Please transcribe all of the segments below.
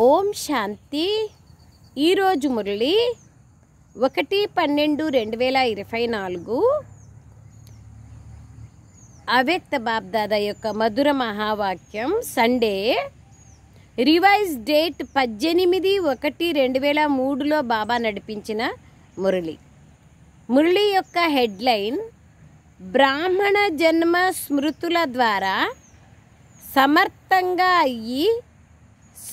ఓం శాంతి. ఈరోజు మురళి 1/12/2024 అవ్యక్త బాబ్దాదా యొక్క మధుర మహావాక్యం. సండే రివైజ్ డేట్ 18/1/2003లో బాబా నడిపించిన మురళి యొక్క హెడ్లైన్ బ్రాహ్మణ జన్మ స్మృతుల ద్వారా సమర్థంగా అయ్యి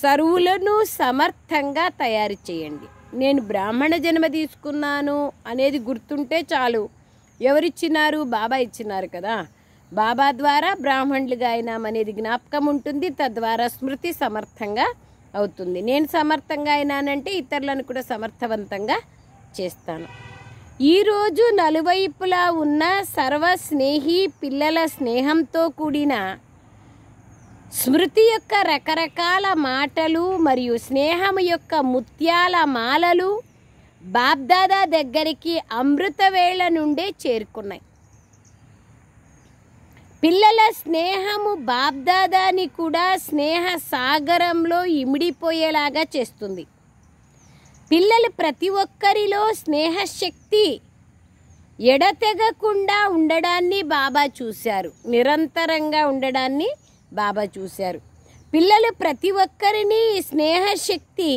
సర్వులను సమర్థంగా తయారు చేయండి. నేను బ్రాహ్మణ జన్మ తీసుకున్నాను అనేది గుర్తుంటే చాలు. ఎవరిచ్చినారు? బాబా ఇచ్చినారు కదా. బాబా ద్వారా బ్రాహ్మణులుగా అయినామనేది జ్ఞాపకం ఉంటుంది. తద్వారా స్మృతి సమర్థంగా అవుతుంది. నేను సమర్థంగా అయినానంటే ఇతరులను కూడా సమర్థవంతంగా చేస్తాను. ఈరోజు నలువైపులా ఉన్న సర్వ స్నేహి పిల్లల స్నేహంతో కూడిన స్మృతి యొక్క రకరకాల మాటలు మరియు స్నేహం యొక్క ముత్యాల మాలలు బాబ్దాదా దగ్గరికి అమృత వేళ నుండే చేరుకున్నాయి. పిల్లల స్నేహము బాబ్దాదాని కూడా స్నేహ సాగరంలో ఇమిడిపోయేలాగా చేస్తుంది. పిల్లలు ప్రతి ఒక్కరిలో స్నేహశక్తి ఎడతెగకుండా ఉండడాన్ని బాబా చూశారు. నిరంతరంగా ఉండడాన్ని బాబా చూశారు. పిల్లలు ప్రతి ఒక్కరిని స్నేహశక్తి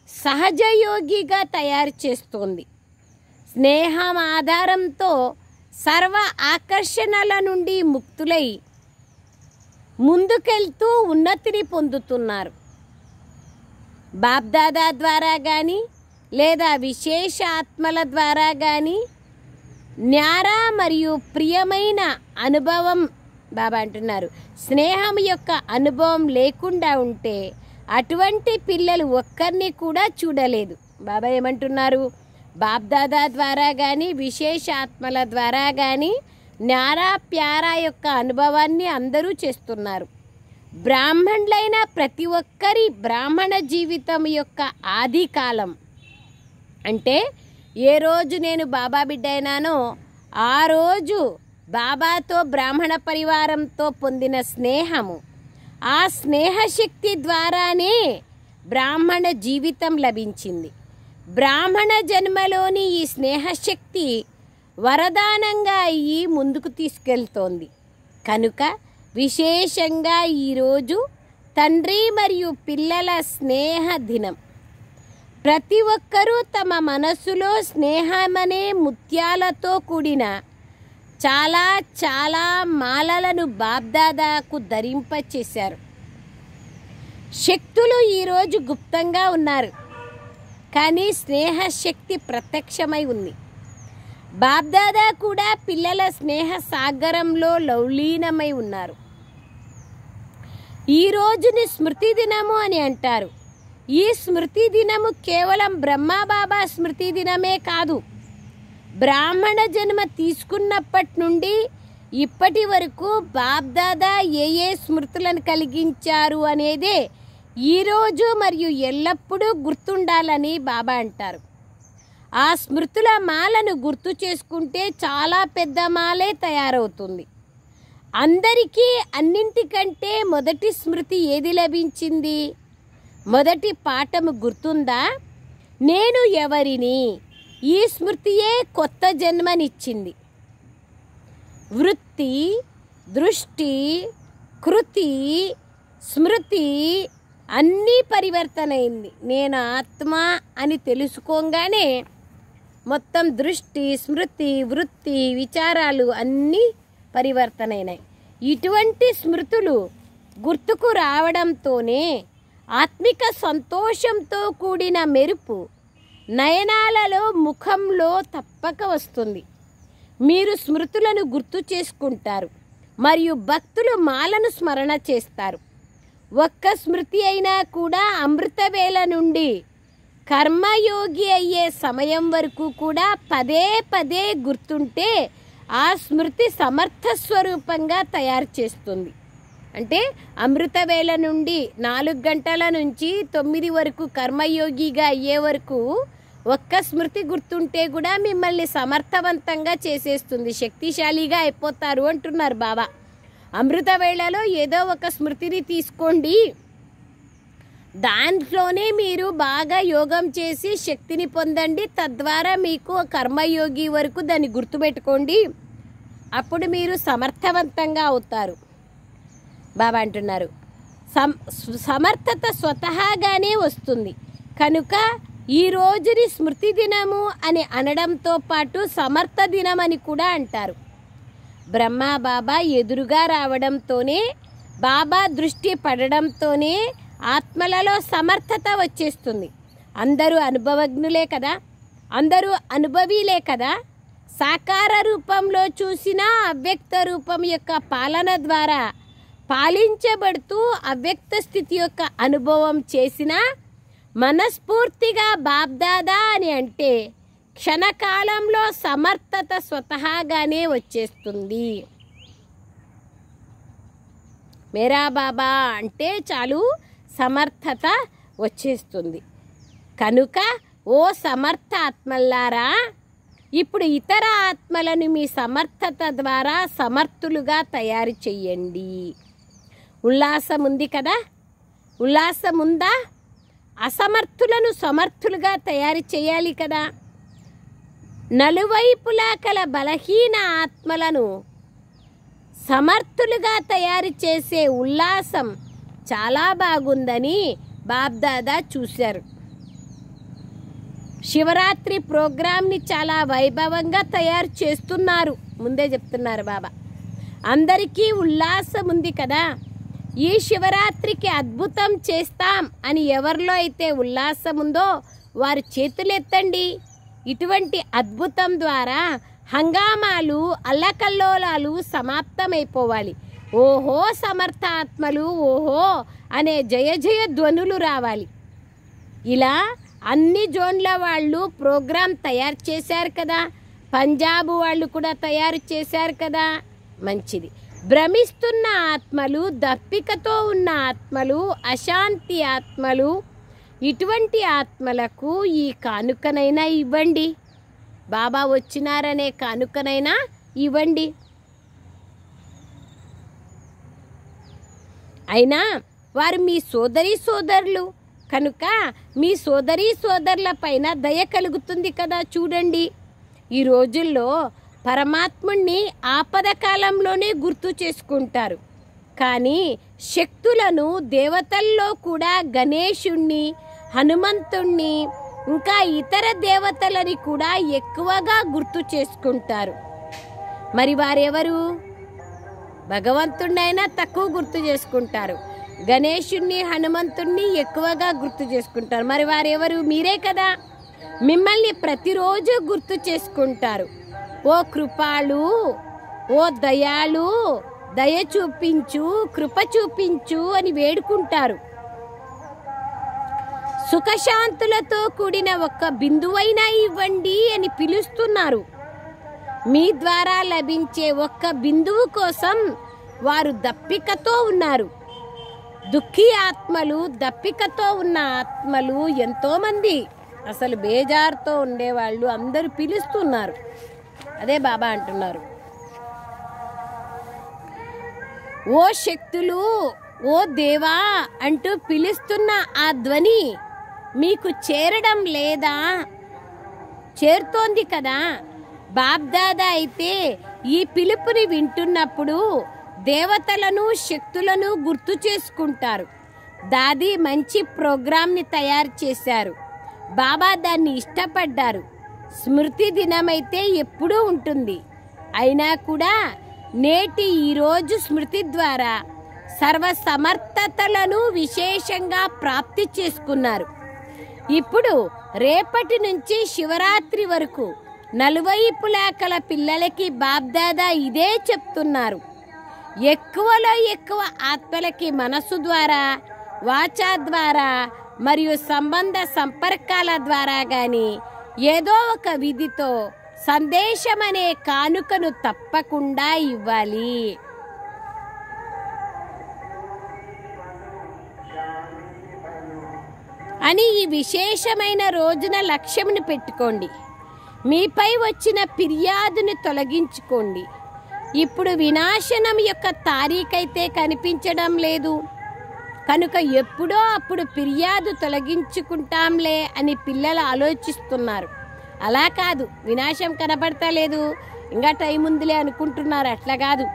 సహజయోగిగా తయారు చేస్తోంది. స్నేహం ఆధారంతో సర్వ ఆకర్షణల నుండి ముక్తులై ముందుకెళ్తూ ఉన్నతిని పొందుతున్నారు. బాబ్దాదా ద్వారా కానీ లేదా విశేష ఆత్మల ద్వారా కానీ న్యారా మరియు ప్రియమైన అనుభవం బాబా అంటున్నారు. స్నేహం యొక్క అనుభవం లేకుండా ఉంటే అటువంటి పిల్లలు ఒక్కరిని కూడా చూడలేదు. బాబా ఏమంటున్నారు? బాబ్దాదా ద్వారా కానీ విశేష ఆత్మల ద్వారా కానీ న్యారా ప్యారా యొక్క అనుభవాన్ని అందరూ చేస్తున్నారు. బ్రాహ్మణులైన ప్రతి ఒక్కరి బ్రాహ్మణ జీవితం యొక్క ఆది కాలం అంటే ఏ రోజు నేను బాబా బిడ్డ అయినానో ఆ రోజు బాబాతో బ్రాహ్మణ పరివారంతో పొందిన స్నేహము, ఆ స్నేహశక్తి ద్వారానే బ్రాహ్మణ జీవితం లభించింది. బ్రాహ్మణ జన్మలోని ఈ స్నేహశక్తి వరదానంగా అయ్యి ముందుకు తీసుకెళ్తోంది. కనుక విశేషంగా ఈరోజు తండ్రి మరియు పిల్లల స్నేహ దినం. ప్రతి ఒక్కరూ తమ మనస్సులో స్నేహమనే ముత్యాలతో కూడిన చాలా చాలా మాలలను బాబ్దాదాకు ధరింపచేశారు. శక్తులు ఈరోజు గుప్తంగా ఉన్నారు, కానీ స్నేహశక్తి ప్రత్యక్షమై ఉంది. బాబ్దాదా కూడా పిల్లల స్నేహ సాగరంలో లౌలీనమై ఉన్నారు. ఈ రోజుని స్మృతి దినము అని అంటారు. ఈ స్మృతి దినము కేవలం బ్రహ్మబాబా స్మృతి దినమే కాదు. బ్రాహ్మణ జన్మ తీసుకున్నప్పటి నుండి ఇప్పటి వరకు బాబ్దాదా ఏ ఏ స్మృతులను కలిగించారు అనేదే ఈరోజు మరియు ఎల్లప్పుడూ గుర్తుండాలని బాబా అంటారు. ఆ స్మృతుల మాలను గుర్తు చేసుకుంటే చాలా పెద్ద మాలే తయారవుతుంది. అందరికీ అన్నింటికంటే మొదటి స్మృతి ఏది లభించింది? మొదటి పాఠము గుర్తుందా? నేను ఎవరిని? ఈ స్మృతియే కొత్త జన్మనిచ్చింది. వృత్తి, దృష్టి, కృతి, స్మృతి అన్నీ పరివర్తన అయింది. నేను ఆత్మ అని తెలుసుకోగానే మొత్తం దృష్టి, స్మృతి, వృత్తి, విచారాలు అన్నీ పరివర్తన అయినాయి. ఇటువంటి స్మృతులు గుర్తుకు రావడంతోనే ఆత్మిక సంతోషంతో కూడిన మెరుపు నయనాలలో ముఖంలో తప్పక వస్తుంది. మీరు స్మృతులను గుర్తు చేసుకుంటారు మరియు భక్తులు మాలను స్మరణ చేస్తారు. ఒక్క స్మృతి అయినా కూడా అమృతవేళ నుండి కర్మయోగి అయ్యే సమయం వరకు కూడా పదే పదే గుర్తుంటే ఆ స్మృతి సమర్థ స్వరూపంగా తయారు చేస్తుంది. అంటే అమృతవేళ నుండి 4 గంటల నుంచి 9 వరకు కర్మయోగిగా అయ్యే వరకు ఒక్క స్మృతి గుర్తుంటే కూడా మిమ్మల్ని సమర్థవంతంగా చేసేస్తుంది, శక్తిశాలిగా అయిపోతారు అంటున్నారు బాబా. అమృత వేళలో ఏదో ఒక స్మృతిని తీసుకోండి, దాంట్లోనే మీరు బాగా యోగం చేసి శక్తిని పొందండి. తద్వారా మీకు కర్మయోగి వరకు దాన్ని గుర్తుపెట్టుకోండి. అప్పుడు మీరు సమర్థవంతంగా అవుతారు. బాబా అంటున్నారు సమర్థత స్వతహాగానే వస్తుంది. కనుక ఈ రోజుని స్మృతి దినము అని అనడంతో పాటు సమర్థ దినం అని కూడా అంటారు. బ్రహ్మ బాబా ఎదురుగా రావడంతోనే, బాబా దృష్టి పడడంతోనే ఆత్మలలో సమర్థత వచ్చేస్తుంది. అందరూ అనుభవజ్ఞులే కదా, అందరూ అనుభవీలే కదా. సాకార రూపంలో చూసిన అవ్యక్త రూపం యొక్క పాలన ద్వారా పాలించబడుతూ అవ్యక్త స్థితి యొక్క అనుభవం చేసిన మనస్ఫూర్తిగా బాబ్దాదా అని అంటే క్షణకాలంలో సమర్థత స్వతహాగానే వచ్చేస్తుంది. మేరా బాబా అంటే చాలు సమర్థత వచ్చేస్తుంది. కనుక ఓ సమర్థ ఆత్మల్లారా, ఇప్పుడు ఇతర ఆత్మలను మీ సమర్థత ద్వారా సమర్థులుగా తయారు చెయ్యండి. ఉల్లాసం ఉంది కదా, ఉల్లాసం ఉందా? అసమర్థులను సమర్థులుగా తయారు చేయాలి కదా. నలువైపులా కల బలహీన ఆత్మలను సమర్థులుగా తయారు చేసే ఉల్లాసం చాలా బాగుందని బాబ్దాదా చూశారు. శివరాత్రి ప్రోగ్రాంని చాలా వైభవంగా తయారు చేస్తున్నారు. ముందే చెప్తున్నారు బాబా. అందరికీ ఉల్లాసం ఉంది కదా. ఈ శివరాత్రికి అద్భుతం చేస్తాం అని ఎవరిలో అయితే ఉల్లాసం ఉందో వారు చేతులెత్తండి. ఇటువంటి అద్భుతం ద్వారా హంగామాలు, అల్లకల్లోలాలు సమాప్తమైపోవాలి. ఓహో సమర్థాత్మలు, ఓహో అనే జయ జయ ధ్వనులు రావాలి. ఇలా అన్ని జోన్ల వాళ్ళు ప్రోగ్రాం తయారు చేశారు కదా. పంజాబ్ వాళ్ళు కూడా తయారు చేశారు కదా. మంచిది. భ్రమిస్తున్న ఆత్మలు, దప్పికతో ఉన్న ఆత్మలు, అశాంతి ఆత్మలు, ఇటువంటి ఆత్మలకు ఈ కానుకనైనా ఇవ్వండి. బాబా వచ్చినారనే కానుకనైనా ఇవ్వండి. అయినా వారు మీ సోదరీ సోదరులు కనుక మీ సోదరీ సోదరుల పైన దయ కలుగుతుంది కదా. చూడండి, ఈ రోజుల్లో పరమాత్ముణ్ణి ఆపద కాలంలోనే గుర్తు చేసుకుంటారు. కానీ శక్తులను దేవతల్లో కూడా గణేశుణ్ణి, హనుమంతుణ్ణి, ఇంకా ఇతర దేవతలని కూడా ఎక్కువగా గుర్తు చేసుకుంటారు. మరి వారెవరు? భగవంతుణ్ణైనా తక్కువ గుర్తు చేసుకుంటారు. గణేశుణ్ణి, హనుమంతుణ్ణి ఎక్కువగా గుర్తు చేసుకుంటారు. మరి వారెవరు? మీరే కదా. మిమ్మల్ని ప్రతిరోజు గుర్తు చేసుకుంటారు. ఓ కృపాళు, ఓ దయాళు, దయ చూపించు, కృప చూపించు అని వేడుకుంటారు. సుఖశాంతులతో కూడిన ఒక్క బిందువైనా ఇవ్వండి అని పిలుస్తున్నారు. మీ ద్వారా లభించే ఒక్క బిందువు కోసం వారు దప్పికతో ఉన్నారు. దుఃఖీ ఆత్మలు, దప్పికతో ఉన్న ఆత్మలు ఎంతోమంది, అసలు బేజారుతో ఉండేవాళ్ళు అందరూ పిలుస్తున్నారు. అదే బాబా అంటున్నారు, ఓ శక్తులు, ఓ దేవా అంటూ పిలుస్తున్న ఆ ధ్వని మీకు చేరడం లేదా? చేరుతోంది కదా. బాబ్దాదా అయితే ఈ పిలుపుని వింటున్నప్పుడు దేవతలను, శక్తులను గుర్తు చేసుకుంటారు. దాది మంచి ప్రోగ్రాంని తయారు చేశారు. బాబా దాన్ని ఇష్టపడ్డారు. స్మృతి దినమైతే ఎప్పుడూ ఉంటుంది. అయినా కూడా నేటి ఈరోజు స్మృతి ద్వారా సర్వ సమర్థతలను విశేషంగా ప్రాప్తి చేసుకున్నారు. ఇప్పుడు రేపటి నుంచి శివరాత్రి వరకు నలువైపులా కల పిల్లలకి బాబ్దాదా ఇదే చెప్తున్నారు. ఎక్కువలో ఎక్కువ ఆత్మలకి మనసు ద్వారా, వాచా ద్వారా మరియు సంబంధ సంపర్కాల ద్వారా కానీ ఏదో ఒక విధితో సందేశం అనే కానుకను తప్పకుండా ఇవ్వాలి. అని ఈ విశేషమైన రోజున లక్ష్యమును పెట్టుకోండి. మీపై వచ్చిన ఫిర్యాదుని కనుక ఎప్పుడో అప్పుడు ఫిర్యాదు తొలగించుకుంటాంలే అని పిల్లలు ఆలోచిస్తున్నారు. అలా కాదు, వినాశం కనబడతలేదు, ఇంకా టైం ఉందిలే అనుకుంటున్నారు. అట్లా కాదు.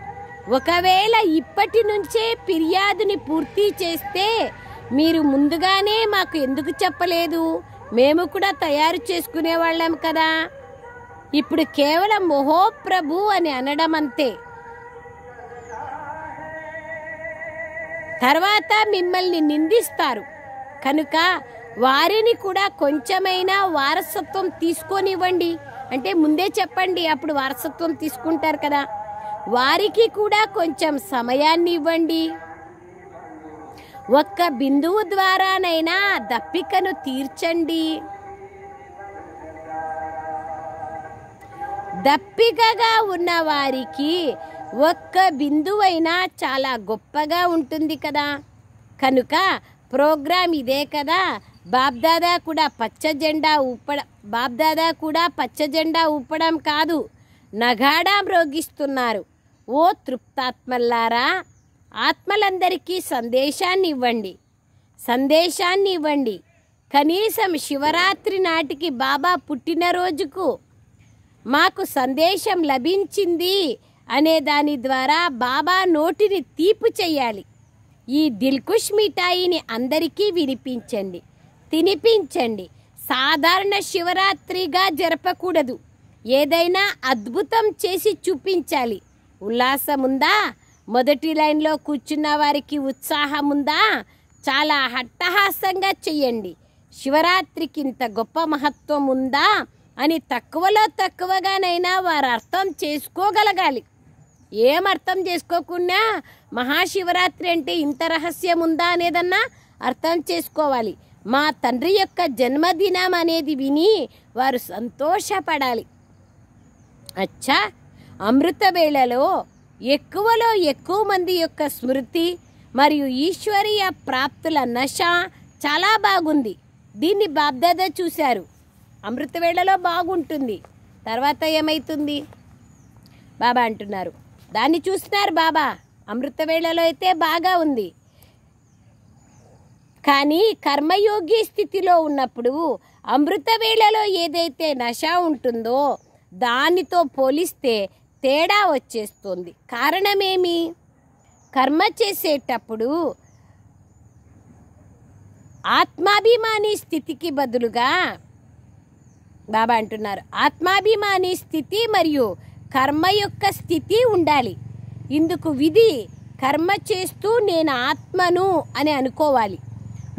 ఒకవేళ ఇప్పటి నుంచే ఫిర్యాదుని పూర్తి చేస్తే మీరు ముందుగానే మాకు ఎందుకు చెప్పలేదు, మేము కూడా తయారు చేసుకునేవాళ్ళం కదా. ఇప్పుడు కేవలం ఓహో ప్రభు అని అనడం అంతే. తర్వాత మిమ్మల్ని నిందిస్తారు. కనుక వారిని కూడా కొంచెమైనా వారసత్వం తీసుకొనివ్వండి. అంటే ముందే చెప్పండి, అప్పుడు వారసత్వం తీసుకుంటారు కదా. వారికి కూడా కొంచెం సమయాన్ని ఇవ్వండి. ఒక్క బిందువు ద్వారానైనా దప్పికను తీర్చండి. దప్పికగా ఉన్న వారికి ఒక్క బిందువైనా చాలా గొప్పగా ఉంటుంది కదా. కనుక ప్రోగ్రాం ఇదే కదా. బాబ్దాదా కూడా పచ్చ జెండా ఊపడం కాదు, నగాడా మ్రోగిస్తున్నారు. ఓ తృప్తాత్మల్లారా, ఆత్మలందరికీ సందేశాన్ని ఇవ్వండి. కనీసం శివరాత్రి నాటికి బాబా పుట్టినరోజుకు మాకు సందేశం లభించింది అనే దాని ద్వారా బాబా నోటిని తీపు చేయాలి. ఈ దిల్కుష్ మిఠాయిని అందరికీ వినిపించండి, తినిపించండి. సాధారణ శివరాత్రిగా జరపకూడదు, ఏదైనా అద్భుతం చేసి చూపించాలి. ఉల్లాసం ఉందా? మొదటి లైన్లో కూర్చున్న వారికి ఉత్సాహం ఉందా? చాలా హట్టహాసంగా చెయ్యండి. శివరాత్రికి ఇంత గొప్ప మహత్వం ఉందా అని తక్కువలో తక్కువగానైనా వారు అర్థం చేసుకోగలగాలి. ఏం అర్థం చేసుకోకుండా మహాశివరాత్రి అంటే ఇంత రహస్యం ఉందా అనేదన్నా అర్థం చేసుకోవాలి. మా తండ్రి యొక్క జన్మదినం అనేది విని వారు సంతోషపడాలి. అచ్చా, అమృత వేళలో ఎక్కువలో ఎక్కువ మంది యొక్క స్మృతి మరియు ఈశ్వరీయ ప్రాప్తుల నశ చాలా బాగుంది. దీన్ని బాబ్దాదా చూశారు. అమృత వేళలో బాగుంటుంది, తర్వాత ఏమవుతుంది బాబా అంటున్నారు. దాన్ని చూస్తున్నారు బాబా. అమృత వేళలో అయితే బాగా ఉంది, కానీ కర్మయోగి స్థితిలో ఉన్నప్పుడు అమృత వేళలో ఏదైతే నశ ఉంటుందో దానితో పోలిస్తే తేడా వచ్చేస్తుంది. కారణమేమి? కర్మ చేసేటప్పుడు ఆత్మాభిమాని స్థితికి బదులుగా బాబా అంటున్నారు ఆత్మాభిమాని స్థితి మరియు కర్మ యొక్క స్థితి ఉండాలి. ఇందుకు విధి కర్మ చేస్తూ నేను ఆత్మను అని అనుకోవాలి.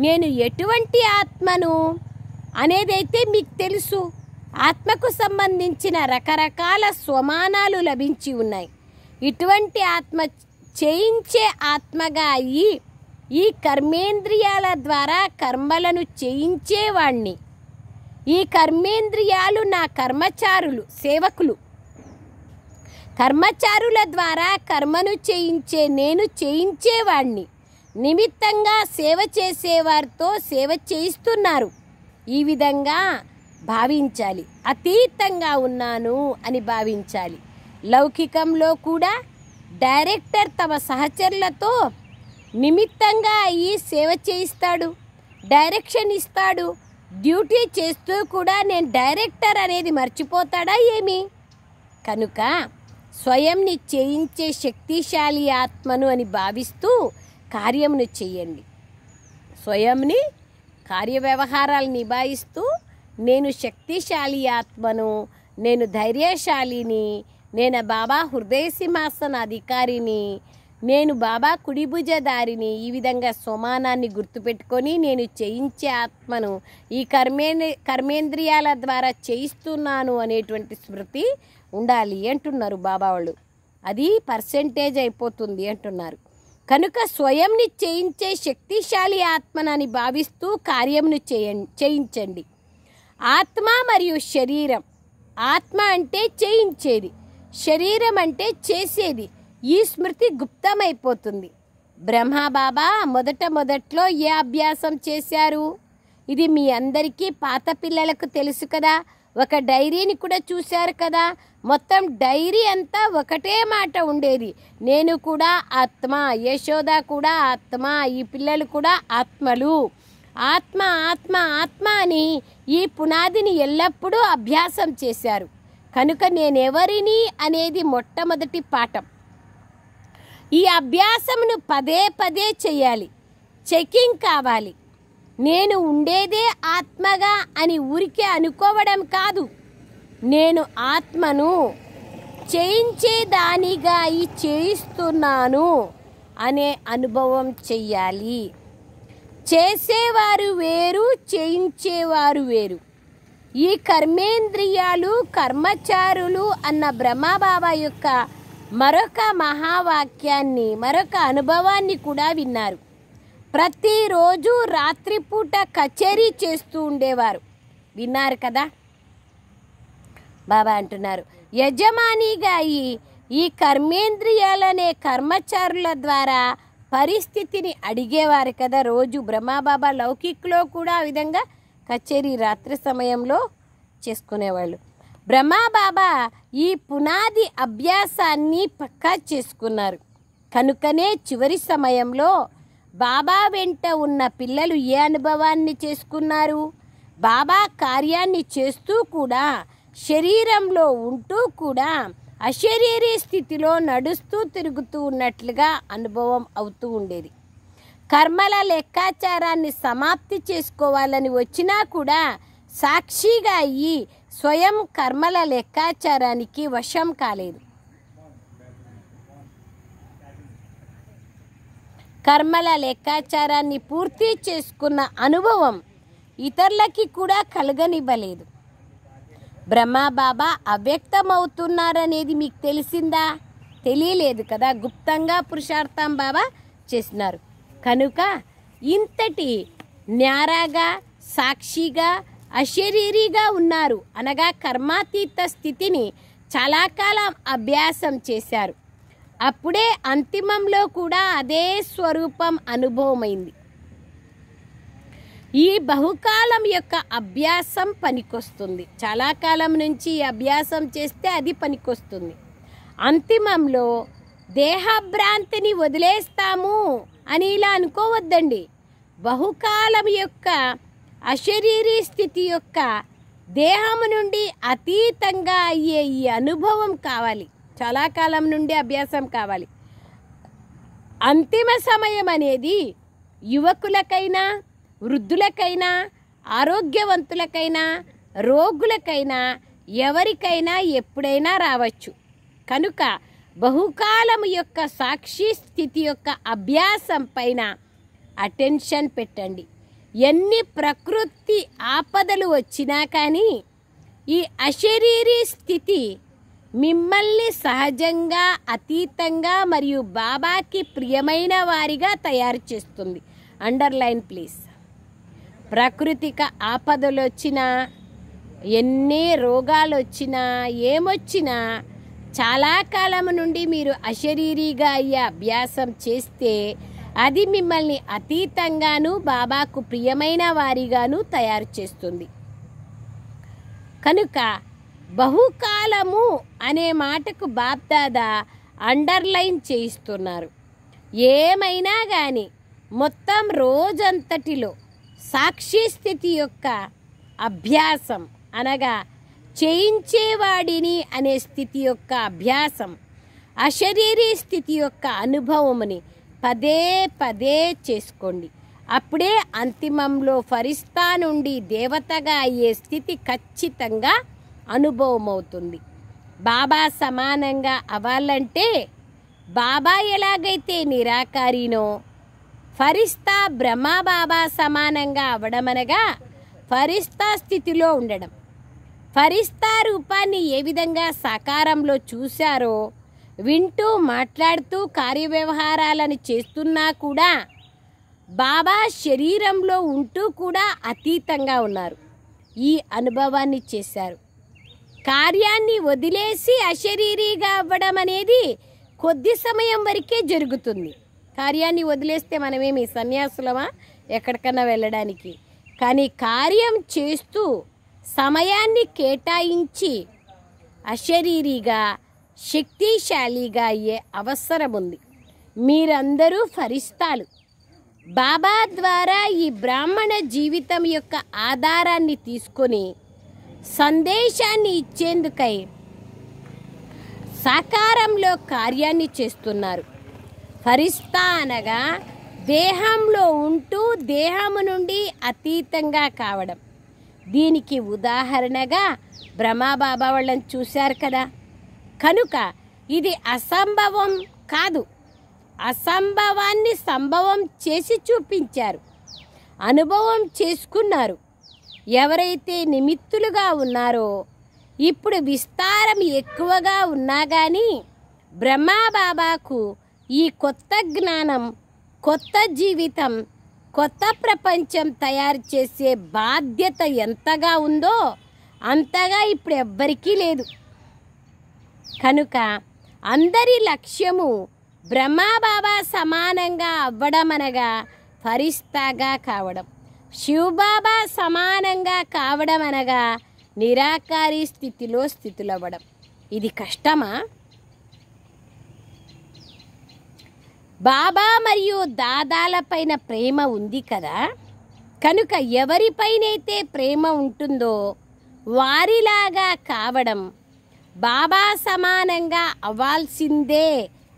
నేను ఎటువంటి ఆత్మను అనేదైతే మీకు తెలుసు. ఆత్మకు సంబంధించిన రకరకాల స్వమానాలు లభించి ఉన్నాయి. ఇటువంటి ఆత్మ చేయించే ఆత్మగా అయ్యి ఈ కర్మేంద్రియాల ద్వారా కర్మలను చేయించేవాణ్ణి. ఈ కర్మేంద్రియాలు నా కర్మచారులు, సేవకులు. కర్మచారుల ద్వారా కర్మను చేయించే నేను చేయించేవాణ్ణి. నిమిత్తంగా సేవ చేసేవారితో సేవ చేయిస్తున్నారు. ఈ విధంగా భావించాలి. అతీతంగా ఉన్నాను అని భావించాలి. లౌకికంలో కూడా డైరెక్టర్ తమ సహచరులతో నిమిత్తంగా అయ్యి సేవ చేయిస్తాడు, డైరెక్షన్ ఇస్తాడు. డ్యూటీ చేస్తూ కూడా నేను డైరెక్టర్ అనేది మర్చిపోతాడా ఏమి? కనుక స్వయంని చేయించే శక్తిశాలి ఆత్మను అని భావిస్తూ కార్యమును చేయండి. స్వయంని కార్యవ్యవహారాలు నిభాయిస్తూ నేను శక్తిశాలి ఆత్మను, నేను ధైర్యశాలిని, నేను బాబా హృదయ సింహాసన అధికారిని, నేను బాబా కుడిభుజదారిని. ఈ విధంగా సోమానాన్ని గుర్తుపెట్టుకొని నేను చేయించే ఆత్మను ఈ కర్మేంద్రియాల ద్వారా చేయిస్తున్నాను అనేటువంటి స్మృతి ఉండాలి అంటున్నారు బాబా వాళ్ళు. అది పర్సెంటేజ్ అయిపోతుంది అంటున్నారు. కనుక స్వయంని చేయించే శక్తిశాలి ఆత్మనని భావిస్తూ కార్యమును చేయించండి. ఆత్మ మరియు శరీరం. ఆత్మ అంటే చేయించేది, శరీరం అంటే చేసేది. ఈ స్మృతి గుప్తమైపోతుంది. బ్రహ్మబాబా మొదట్లో ఏ అభ్యాసం చేశారు? ఇది మీ అందరికీ పాత పిల్లలకు తెలుసు కదా. ఒక డైరీని కూడా చూశారు కదా, మొత్తం డైరీ అంతా ఒకటే మాట ఉండేది, నేను కూడా ఆత్మ, యశోద కూడా ఆత్మ, ఈ పిల్లలు కూడా ఆత్మలు, ఆత్మ ఆత్మ ఆత్మ అని ఈ పునాదిని ఎల్లప్పుడూ అభ్యాసం చేశారు. కనుక నేనెవరిని అనేది మొట్టమొదటి పాఠం. ఈ అభ్యాసమును పదే పదే చేయాలి, చెకింగ్ కావాలి. నేను ఉండేదే ఆత్మగా అని ఊరికే అనుకోవడం కాదు, నేను ఆత్మను చేయించేదానిగా చేయిస్తున్నాను అనే అనుభవం చెయ్యాలి. చేసేవారు వేరు, చేయించేవారు వేరు. ఈ కర్మేంద్రియాలు కర్మచారులు అన్న బ్రహ్మబాబా యొక్క మరొక మహావాక్యాన్ని, మరొక అనుభవాన్ని కూడా విన్నారు. ప్రతిరోజు రాత్రిపూట కచేరీ చేస్తూ ఉండేవారు, విన్నారు కదా. బాబా అంటున్నారు, యజమానిగా ఈ కర్మేంద్రియాలనే కర్మచారుల ద్వారా పరిస్థితిని అడిగేవారు కదా. రోజు బ్రహ్మబాబా లౌకిక్లో కూడా ఆ విధంగా కచేరీ రాత్రి సమయంలో చేసుకునేవాళ్ళు. బ్రహ్మబాబా ఈ పునాది అభ్యాసాన్ని పక్కా చేసుకున్నారు. కనుకనే చివరి సమయంలో బాబా వెంట ఉన్న పిల్లలు ఏ అనుభవాన్ని చేసుకున్నారు? బాబా కార్యాన్ని చేస్తూ కూడా, శరీరంలో ఉంటూ కూడా అశరీరీ స్థితిలో నడుస్తూ తిరుగుతూ ఉన్నట్లుగా అనుభవం అవుతూ ఉండేది. కర్మల లెక్కాచారాన్ని సమాప్తి చేసుకోవాలని వచ్చినా కూడా సాక్షిగా స్వయం కర్మల లెక్కాచారానికి వశం కాలేదు. కర్మల లెక్కాచారాన్ని పూర్తి చేసుకున్న అనుభవం ఇతరులకి కూడా కలగనివ్వలేదు. బ్రహ్మబాబా అవ్యక్తమవుతున్నారనేది మీకు తెలిసిందా? తెలియలేదు కదా. గుప్తంగా పురుషార్థం బాబా చేసినారు. కనుక ఇంతటి న్యారాగా, సాక్షిగా, అశరీరిగా ఉన్నారు అనగా కర్మాతీత స్థితిని చాలా కాలం అభ్యాసం చేశారు. అప్పుడే అంతిమంలో కూడా అదే స్వరూపం అనుభవమైంది. ఈ బహుకాలం యొక్క అభ్యాసం పనికొస్తుంది. చాలా కాలం నుంచి ఈ అభ్యాసం చేస్తే అది పనికొస్తుంది. అంతిమంలో దేహభ్రాంతిని వదిలేస్తాము అని ఇలా అనుకోవద్దండి. బహుకాలం యొక్క అశరీరీ స్థితి యొక్క దేహము నుండి అతీతంగా అయ్యే ఈ అనుభవం కావాలి. చాలా కాలం నుండి అభ్యాసం కావాలి. అంతిమ సమయం అనేది యువకులకైనా, వృద్ధులకైనా, ఆరోగ్యవంతులకైనా, రోగులకైనా, ఎవరికైనా ఎప్పుడైనా రావచ్చు. కనుక బహుకాలం యొక్క సాక్షి స్థితి యొక్క అభ్యాసం పైన అటెన్షన్ పెట్టండి. ఎన్ని ప్రకృతి ఆపదలు వచ్చినా కానీ ఈ అశరీరీ స్థితి మిమ్మల్ని సహజంగా, అతీతంగా మరియు బాబాకి ప్రియమైన వారిగా తయారు చేస్తుంది. Underline please. ప్రాకృతిక ఆపదలు వచ్చినా, ఎన్ని రోగాలు వచ్చినా, ఏమొచ్చినా చాలా కాలం నుండి మీరు అశరీరీగా అయ్యే అభ్యాసం చేస్తే అది మిమ్మల్ని అతీతంగాను, బాబాకు ప్రియమైన వారిగాను తయారు చేస్తుంది. కనుక బహుకాలము అనే మాటకు బాప్దాదా అండర్లైన్ చేయిస్తున్నారు. ఏమైనా కానీ మొత్తం రోజంతటిలో సాక్షి స్థితి యొక్క అభ్యాసం అనగా చేయించేవాడిని అనే స్థితి యొక్క అభ్యాసం, అశరీరీ స్థితి యొక్క అనుభవముని పదే పదే చేసుకోండి. అప్పుడే అంతిమంలో ఫరిస్తా నుండి దేవతగా అయ్యే స్థితి ఖచ్చితంగా అనుభవం అవుతుంది. బాబా సమానంగా అవ్వాలంటే బాబా ఎలాగైతే నిరాకారినో, ఫరిస్తా బ్రహ్మబాబా సమానంగా అవ్వడమనగా ఫరిస్తా స్థితిలో ఉండడం. ఫరిస్తా రూపాన్ని ఏ విధంగా సాకారంలో చూశారో, వింటూ మాట్లాడుతూ కార్యవ్యవహారాలను చేస్తున్నా కూడా బాబా శరీరంలో ఉంటూ కూడా అతీతంగా ఉన్నారు. ఈ అనుభవాన్ని చేశారు. కార్యాన్ని వదిలేసి అశరీరీగా అవ్వడం అనేది కొద్ది సమయం వరకే జరుగుతుంది. కార్యాన్ని వదిలేస్తే మనమేమి సన్యాసులమా ఎక్కడికన్నా వెళ్ళడానికి? కానీ కార్యం చేస్తూ సమయాన్ని కేటాయించి అశరీరిగా శక్తిశాలిగా అయ్యే అవసరం ఉంది. మీరందరూ ఫరిస్తాలు. బాబా ద్వారా ఈ బ్రాహ్మణ జీవితం యొక్క ఆధారాన్ని తీసుకొని సందేశాన్ని ఇచ్చేందుకై సాకారంలో కార్యాన్ని చేస్తున్నారు. ఫరిస్తా అనగా దేహంలో ఉంటూ దేహము నుండి అతీతంగా కావడం. దీనికి ఉదాహరణగా బ్రహ్మబాబా వాళ్ళని చూశారు కదా. కనుక ఇది అసంభవం కాదు, అసంభవాన్ని సంభవం చేసి చూపించారు, అనుభవం చేసుకున్నారు. ఎవరైతే నిమిత్తులుగా ఉన్నారో ఇప్పుడు విస్తారం ఎక్కువగా ఉన్నా కానీ బ్రహ్మబాబాకు ఈ కొత్త జ్ఞానం, కొత్త జీవితం, కొత్త ప్రపంచం తయారు చేసే బాధ్యత ఎంతగా ఉందో అంతగా ఇప్పుడు ఎవ్వరికీ లేదు. కనుక అందరి లక్ష్యము బ్రహ్మబాబా సమానంగా అవ్వడం అనగా ఫరిస్తాగా కావడం, శివబాబా సమానంగా కావడం అనగా నిరాకారి స్థితిలో స్థితులవ్వడం. ఇది కష్టమా? బాబా మరియు దాదాలపైన ప్రేమ ఉంది కదా. కనుక ఎవరిపైనైతే ప్రేమ ఉంటుందో వారిలాగా కావడం, బాబా సమానంగా అవ్వాల్సిందే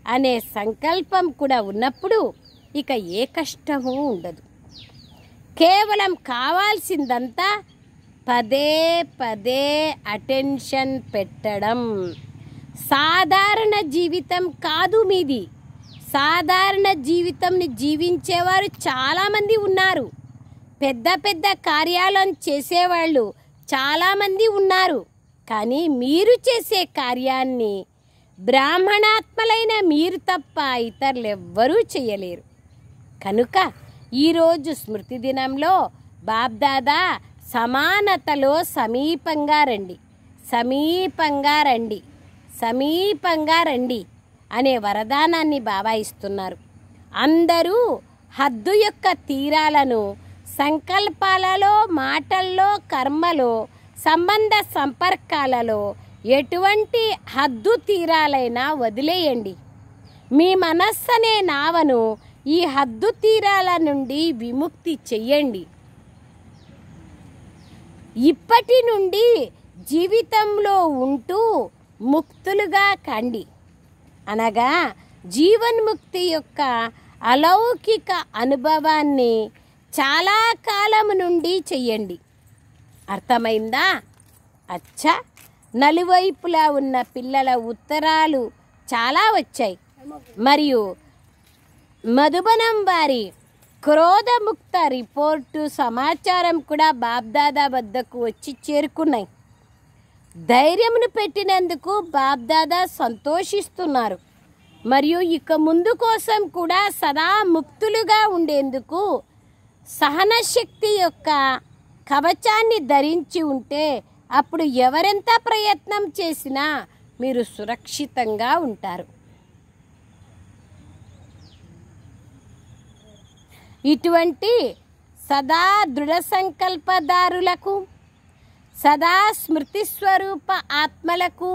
అనే సంకల్పం కూడా ఉన్నప్పుడు ఇక ఏ కష్టమూ ఉండదు. కేవలం కావాల్సిందంతా పదే పదే అటెన్షన్ పెట్టడం. సాధారణ జీవితం కాదు మీది. సాధారణ జీవితంని జీవించేవారు చాలామంది ఉన్నారు. పెద్ద పెద్ద కార్యాలను చేసేవాళ్ళు చాలామంది ఉన్నారు. కానీ మీరు చేసే కార్యాన్ని బ్రాహ్మణాత్మలైన మీరు తప్ప ఇతరులు ఎవ్వరూ చేయలేరు. కనుక ఈరోజు స్మృతి దినంలో బాబ్దాదా సమానతలో సమీపంగా రండి, సమీపంగా రండి, సమీపంగా రండి అనే వరదానాన్ని బాబా ఇస్తున్నారు. అందరూ హద్దు యొక్క తీరాలను సంకల్పాలలో, మాటల్లో, కర్మలో, సంబంధ సంపర్కాలలో ఎటువంటి హద్దు తీరాలైనా వదిలేయండి. మీ మనస్సనే నావను ఈ హద్దు తీరాల నుండి విముక్తి చెయ్యండి. ఇప్పటి నుండి జీవితంలో ఉంటూ ముక్తులుగా కండి. అనగా జీవన్ముక్తి యొక్క అలౌకిక అనుభవాన్ని చాలా కాలం నుండి చెయ్యండి. అర్థమైందా? అచ్చా, నలువైపులా ఉన్న పిల్లల ఉత్తరాలు చాలా వచ్చాయి. మరియు మధుబనం వారి క్రోధముక్త రిపోర్టు సమాచారం కూడా బాబ్దాదా వద్దకు వచ్చి చేరుకున్నాయి. ధైర్యమును పెట్టినందుకు బాబ్దాదా సంతోషిస్తున్నారు. మరియు ఇక ముందు కోసం కూడా సదా ముక్తులుగా ఉండేందుకు సహనశక్తి యొక్క కవచాన్ని ధరించి ఉంటే అప్పుడు ఎవరెంత ప్రయత్నం చేసినా మీరు సురక్షితంగా ఉంటారు. ఇటువంటి సదా దృఢ సంకల్పదారులకు, సదా స్మృతి స్వరూప ఆత్మలకు,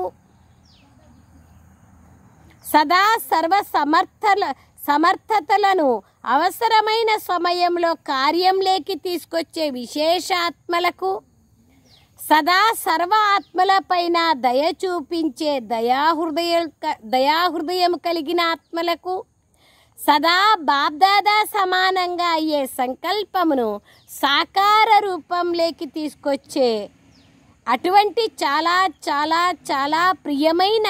సదా సర్వ సమర్థతలను అవసరమైన సమయంలో కార్యంలోకి తీసుకొచ్చే విశేషాత్మలకు, సదా సర్వ ఆత్మలపైన దయ చూపించే దయాహృదయం కలిగిన ఆత్మలకు, సదా బాబ్దాదా సమానంగా అయ్యే సంకల్పమును సాకార రూపంలోకి తీసుకొచ్చే అటువంటి చాలా చాలా చాలా ప్రియమైన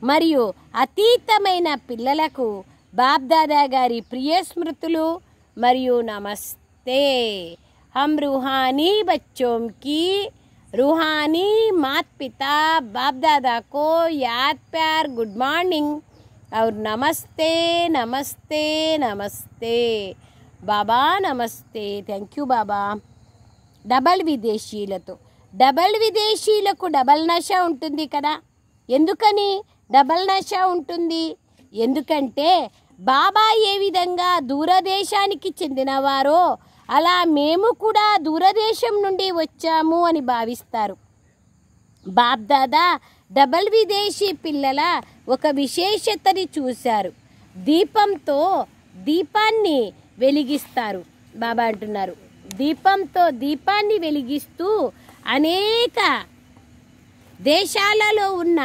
మరియు అతీతమైన పిల్లలకు బాబ్దాదా గారి ప్రియ స్మృతులు మరియు నమస్తే. హమ్ रूहानी बच्चों की रूहानी माता पिता बाप दादा को याद प्यार गुड मॉर्निंग और नमस्ते नमस्ते नमस्ते. బాబా నమస్తే. Thank you Baba. డబల్ విదేశీయులకు డబల్ నష ఉంటుంది కదా. ఎందుకని డబల్ నష ఉంటుంది? ఎందుకంటే బాబా ఏ విధంగా దూరదేశానికి చెందినవారో అలా మేము కూడా దూరదేశం నుండి వచ్చాము అని భావిస్తారు. బాబ్దాదా డబల్ విదేశీ పిల్లల ఒక విశేషతని చూశారు. దీపంతో దీపాన్ని వెలిగిస్తారు. బాబా అంటున్నారు, దీపంతో దీపాన్ని వెలిగిస్తూ అనేక దేశాలలో ఉన్న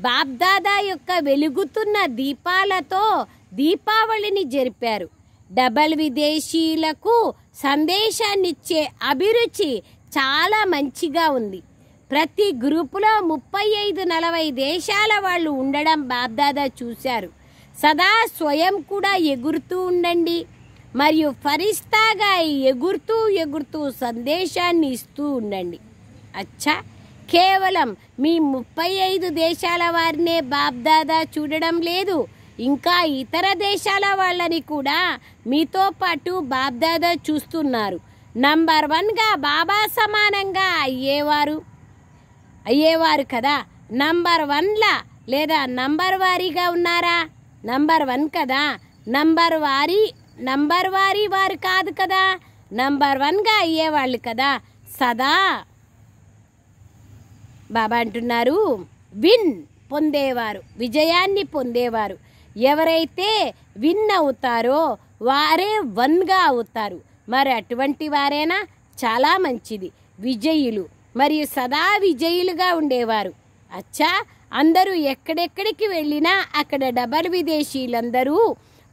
బాబ్దాదా యొక్క వెలుగుతున్న దీపాలతో దీపావళిని జరిపారు. డబల్ విదేశీయులకు సందేశాన్నిచ్చే అభిరుచి చాలా మంచిగా ఉంది. ప్రతి గ్రూపులో 35-40 దేశాల వాళ్ళు ఉండడం బాబ్దాదా చూశారు. సదా స్వయం కూడా ఎగురుతూ ఉండండి మరియు ఫరిస్తాగా ఎగురుతూ ఎగురుతూ సందేశాన్ని ఇస్తూ ఉండండి. అచ్చా, కేవలం మీ 35 దేశాల వారినే బాబ్దాదా చూడడం లేదు, ఇంకా ఇతర దేశాల వాళ్ళని కూడా మీతో పాటు బాబ్దాదా చూస్తున్నారు. నంబర్ 1గా బాబా సమానంగా అయ్యేవారు కదా. నంబర్ 1లా లేదా నంబర్ వారీగా ఉన్నారా? నంబర్ 1 కదా. నంబర్ వారీ వారు కాదు కదా, నంబర్ 1గా అయ్యేవాళ్ళు కదా. సదా బాబా అంటున్నారు, విన్ పొందేవారు, విజయాన్ని పొందేవారు. ఎవరైతే విన్ అవుతారో వారే 1గా అవుతారు. మరి అటువంటి వారేనా? చాలా మంచిది. విజయులు మరియు సదా విజయులుగా ఉండేవారు. అచ్చా, అందరూ ఎక్కడెక్కడికి వెళ్ళినా అక్కడ డబల్ విదేశీయులందరూ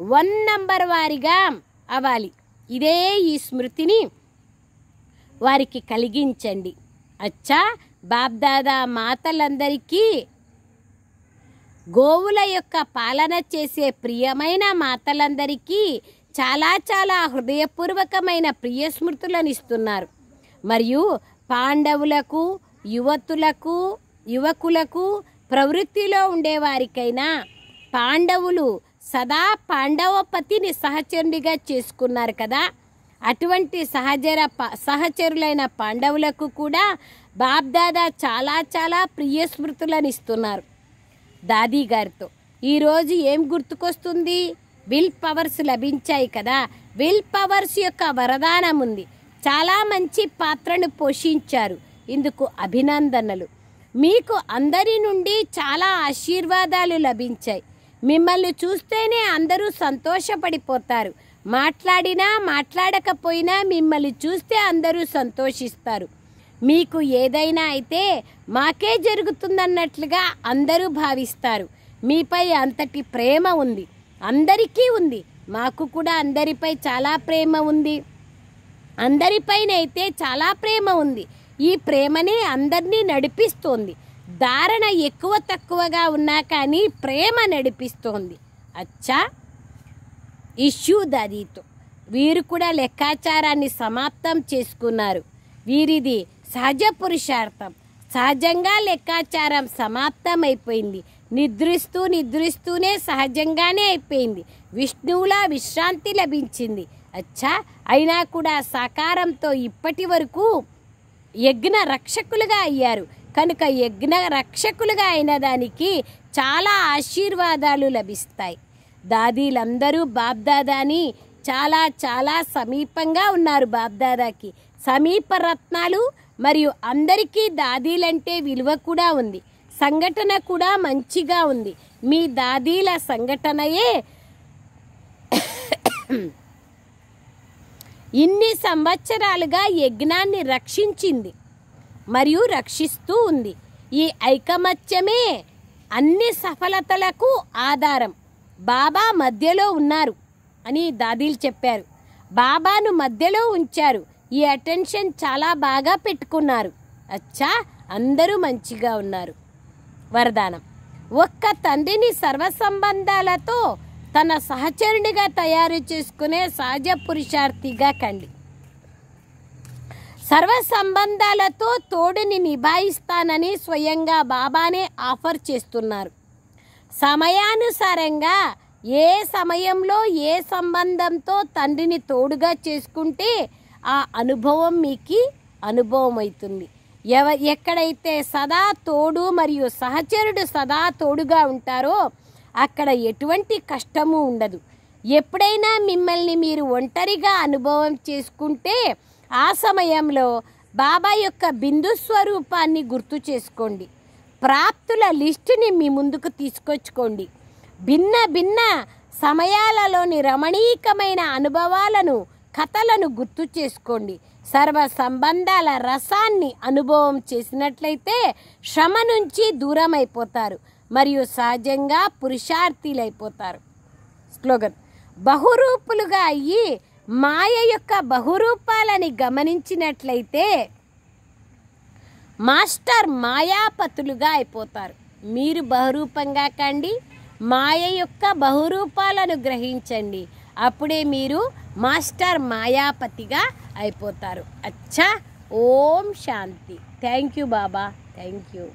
1 నంబర్ వారిగా అవ్వాలి. ఇదే ఈ స్మృతిని వారికి కలిగించండి. అచ్చా, బాబ్దాదా మాతలందరికీ, గోవుల యొక్క పాలన చేసే ప్రియమైన మాతలందరికీ చాలా చాలా హృదయపూర్వకమైన ప్రియ స్మృతులను ఇస్తున్నారు. మరియు పాండవులకు, యువకులకు, ప్రవృత్తిలో ఉండేవారికైనా పాండవులు సదా పాండవపతిని సహచరుడిగా చేసుకున్నారు కదా. అటువంటి సహచరులైన పాండవులకు కూడా బాబ్దాదా చాలా చాలా ప్రియ స్మృతులను ఇస్తున్నారు. దాదీ గారితో ఈరోజు ఏం గుర్తుకొస్తుంది? విల్ పవర్స్ లభించాయి కదా. విల్ పవర్స్ యొక్క వరదానం ఉంది. చాలా మంచి పాత్రను పోషించారు. ఇందుకు అభినందనలు. మీకు అందరి నుండి చాలా ఆశీర్వాదాలు లభించాయి. మిమ్మల్ని చూస్తేనే అందరూ సంతోషపడిపోతారు. మాట్లాడినా మాట్లాడకపోయినా మిమ్మల్ని చూస్తే అందరూ సంతోషిస్తారు. మీకు ఏదైనా అయితే మాకే జరుగుతుందన్నట్లుగా అందరూ భావిస్తారు. మీపై అంతటి ప్రేమ ఉంది, అందరికీ ఉంది. మాకు కూడా అందరిపై చాలా ప్రేమ ఉంది. అందరిపైనైతే చాలా ప్రేమ ఉంది. ఈ ప్రేమనే అందరినీ నడిపిస్తోంది. ధారణ ఎక్కువ తక్కువగా ఉన్నా కానీ ప్రేమ నడిపిస్తోంది. అచ్చా, ఇష్యూ దాదీతో వీరు కూడా లెక్కాచారాన్ని సమాప్తం చేసుకున్నారు. వీరిది సహజ పురుషార్థం. సహజంగా లెక్కాచారం సమాప్తం అయిపోయింది. నిద్రిస్తూనే సహజంగానే అయిపోయింది. విష్ణువులా విశ్రాంతి లభించింది. అచ్చా, అయినా కూడా సాకారంతో ఇప్పటి వరకు యజ్ఞ రక్షకులుగా అయ్యారు కనుక యజ్ఞ రక్షకులుగా అయిన దానికి చాలా ఆశీర్వాదాలు లభిస్తాయి. దాదీలందరూ బాబ్దాదాని చాలా చాలా సమీపంగా ఉన్నారు. బాబ్దాదాకి సమీప రత్నాలు మరియు అందరికీ దాదీలంటే విలువ కూడా ఉంది. సంఘటన కూడా మంచిగా ఉంది. మీ దాదీల సంఘటనయే ఇన్ని సంవత్సరాలుగా యజ్ఞాన్ని రక్షించింది మరియు రక్షిస్తూ ఉంది. ఈ ఐకమత్యమే అన్ని సఫలతలకు ఆధారం. బాబా మధ్యలో ఉన్నారు అని దాదీలు చెప్పారు. బాబాను మధ్యలో ఉంచారు. ఈ అటెన్షన్ చాలా బాగా పెట్టుకున్నారు. అచ్చా, అందరూ మంచిగా ఉన్నారు. వరదానం: ఒక్క తండ్రిని సర్వ సంబంధాలతో తన సహచరునిగా తయారు చేసుకునే సహజ పురుషార్థిగా కండి. సర్వ సంబంధాలతో తోడుని నిభాయిస్తానని స్వయంగా బాబానే ఆఫర్ చేస్తున్నారు. సమయానుసారంగా ఏ సమయంలో ఏ సంబంధంతో తండ్రిని తోడుగా చేసుకుంటే ఆ అనుభవం మీకు అనుభవం అవుతుంది. ఎక్కడైతే సదా తోడు మరియు సహచరుడు సదా తోడుగా ఉంటారో అక్కడ ఎటువంటి కష్టము ఉండదు. ఎప్పుడైనా మిమ్మల్ని మీరు ఒంటరిగా అనుభవం చేసుకుంటే ఆ సమయంలో బాబా యొక్క బిందు స్వరూపాన్ని గుర్తు చేసుకోండి. ప్రాప్తుల లిస్టుని మీ ముందుకు తీసుకొచ్చుకోండి. భిన్న భిన్న సమయాలలోని రమణీయమైన అనుభవాలను, కథలను గుర్తు చేసుకోండి. సర్వ సంబంధాల రసాన్ని అనుభవం చేసినట్లయితే శ్రమ నుంచి దూరం అయిపోతారు మరియు సహజంగా పురుషార్థులైపోతారు. స్లోగన్: బహురూపులుగా అయ్యి మాయ యొక్క బహురూపాలని గమనించినట్లయితే మాస్టర్ మాయాపతులుగా అయిపోతారు. మీరు బహురూపంగా కండి, మాయ యొక్క బహురూపాలను గ్రహించండి. అప్పుడే మీరు మాస్టర్ మాయాపతిగా అయిపోతారు. అచ్చా, Om Shanti. Thank you Baba, thank you.